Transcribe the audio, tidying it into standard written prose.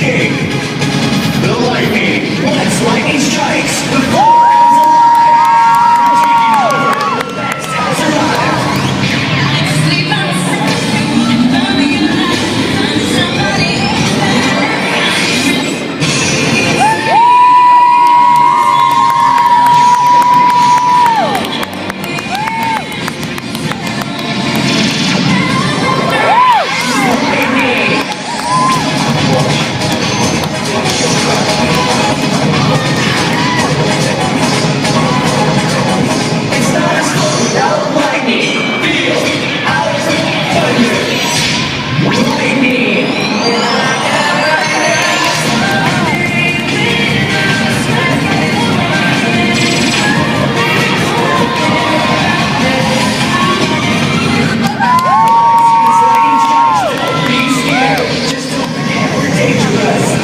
king. The lightning, once lightning strikes, the floor comes alive. Taking over, the best has arrived. Sleep on the side, loving your life, find somebody. It's not as cold without lightning. Feel our thunder. Lightning. It's lightning strikes, don't be scared. Just don't forget we're dangerous.